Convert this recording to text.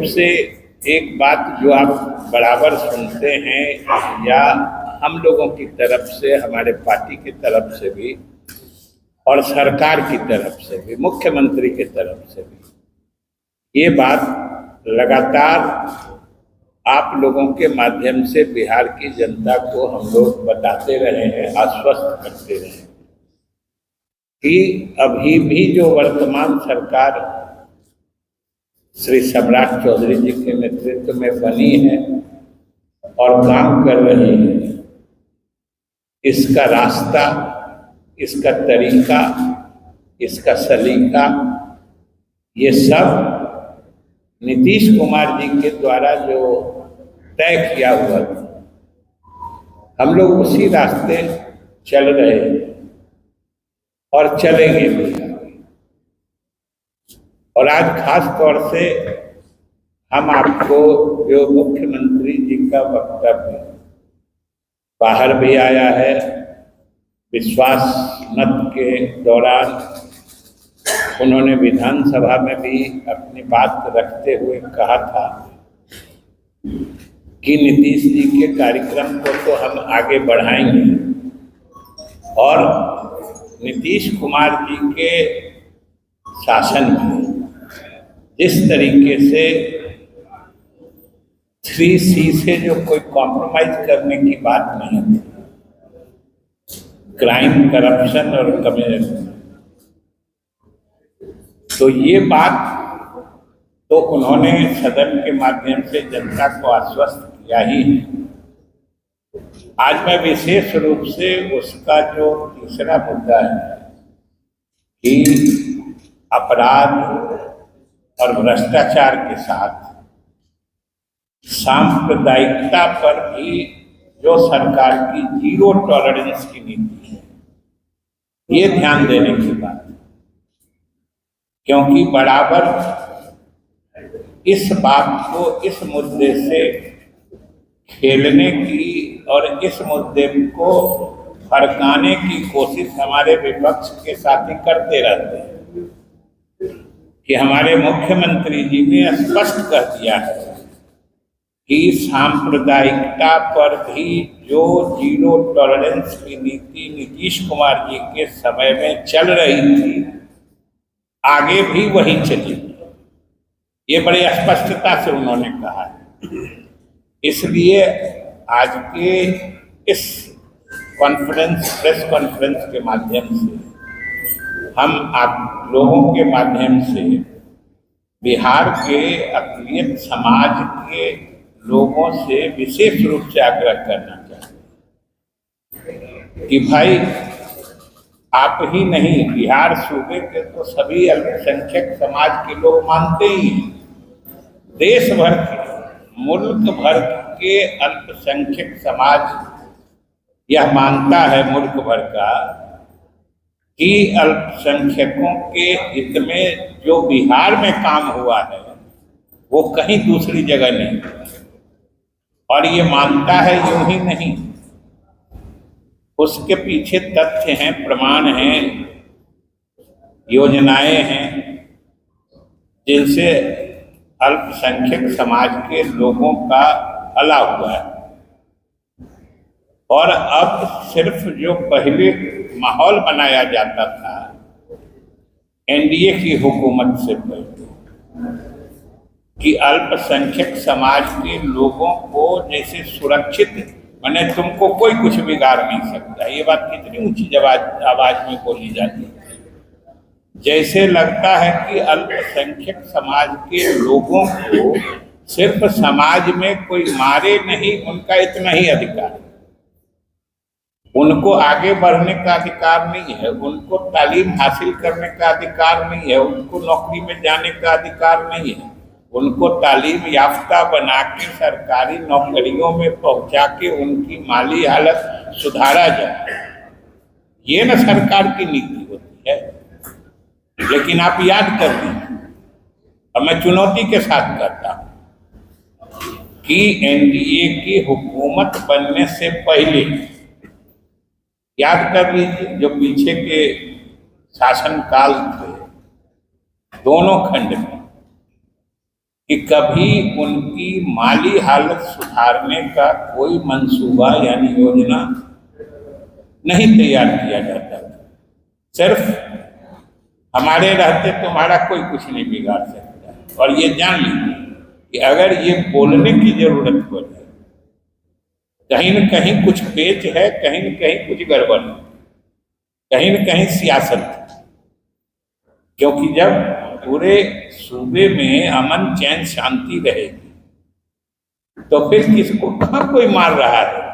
से एक बात जो आप बराबर सुनते हैं, या हम लोगों की तरफ से, हमारे पार्टी की तरफ से भी और सरकार की तरफ से भी, मुख्यमंत्री की तरफ से भी, ये बात लगातार आप लोगों के माध्यम से बिहार की जनता को हम लोग बताते रहे हैं, आश्वस्त करते रहे हैं कि अभी भी जो वर्तमान सरकार श्री सम्राट चौधरी जी के नेतृत्व में बनी है और काम कर रही है, इसका रास्ता, इसका तरीका, इसका सलीका, ये सब नीतीश कुमार जी के द्वारा जो तय किया हुआ था, हम लोग उसी रास्ते चल रहे हैं और चलेंगे भी। और आज खास तौर से हम आपको जो मुख्यमंत्री जी का वक्तव्य बाहर भी आया है, विश्वास मत के दौरान उन्होंने विधानसभा में भी अपनी बात रखते हुए कहा था कि नीतीश जी के कार्यक्रम को तो हम आगे बढ़ाएंगे, और नीतीश कुमार जी के शासन में जिस तरीके से 3C से जो कोई कॉम्प्रोमाइज करने की बात नहीं थी, क्राइम, करप्शन और कम्युनिज्म, तो ये बात तो उन्होंने सदन के माध्यम से जनता को आश्वस्त किया ही है। आज मैं विशेष रूप से उसका जो तीसरा मुद्दा है कि अपराध और भ्रष्टाचार के साथ सांप्रदायिकता पर भी जो सरकार की जीरो टॉलरेंस की नीति है, ये ध्यान देने की बात है। क्योंकि बराबर इस बात को, इस मुद्दे से खेलने की और इस मुद्दे को भड़काने की कोशिश हमारे विपक्ष के साथी करते रहते हैं कि हमारे मुख्यमंत्री जी ने स्पष्ट कर दिया है कि सांप्रदायिकता पर भी जो जीरो टॉलरेंस की नीति नीतीश कुमार जी के समय में चल रही थी, आगे भी वही चलेगी। ये बड़ी स्पष्टता से उन्होंने कहा है। इसलिए आज के इस प्रेस कॉन्फ्रेंस के माध्यम से हम आप लोगों के माध्यम से बिहार के अक़लियत समाज के लोगों से विशेष रूप से आग्रह करना चाहते हैं कि भाई, आप ही नहीं, बिहार सूबे के तो सभी अल्पसंख्यक समाज के लोग मानते ही हैं, देश भर के, मुल्क भर के अल्पसंख्यक समाज यह मानता है, मुल्क भर का, कि अल्पसंख्यकों के हित में जो बिहार में काम हुआ है वो कहीं दूसरी जगह नहीं। और ये मानता है यूं ही नहीं, उसके पीछे तथ्य हैं, प्रमाण हैं, योजनाएं हैं जिनसे अल्पसंख्यक समाज के लोगों का भला हुआ है। और अब सिर्फ जो पहले माहौल बनाया जाता था एनडीए की हुकूमत से पहले कि अल्पसंख्यक समाज के लोगों को जैसे सुरक्षित, माने तुमको कोई कुछ बिगाड़ नहीं सकता, ये बात कितनी ऊंची आवाज में बोली जाती है। जैसे लगता है कि अल्पसंख्यक समाज के लोगों को सिर्फ समाज में कोई मारे नहीं, उनका इतना ही अधिकार है। उनको आगे बढ़ने का अधिकार नहीं है, उनको तालीम हासिल करने का अधिकार नहीं है, उनको नौकरी में जाने का अधिकार नहीं है, उनको तालीम याफ्ता बना के सरकारी नौकरियों में पहुंचा के उनकी माली हालत सुधारा जाए। ये न सरकार की नीति होती है। लेकिन आप याद कर लीजिए, और मैं चुनौती के साथ करता हूं कि एनडीए की हुकूमत बनने से पहले याद कर लीजिए, जो पीछे के शासनकाल थे दोनों खंड में, कि कभी उनकी माली हालत सुधारने का कोई मंसूबा यानी योजना नहीं तैयार किया जाता था। सिर्फ हमारे रहते तुम्हारा कोई कुछ नहीं बिगाड़ सकता। और ये जान लीजिए कि अगर ये बोलने की जरूरत पड़े, कहीं न कहीं कुछ पेच है, कहीं न कहीं कुछ गड़बड़ है, कहीं न कहीं सियासत है। क्योंकि जब पूरे सूबे में अमन चैन शांति रहेगी तो फिर किसको कहाँ कोई मार रहा है।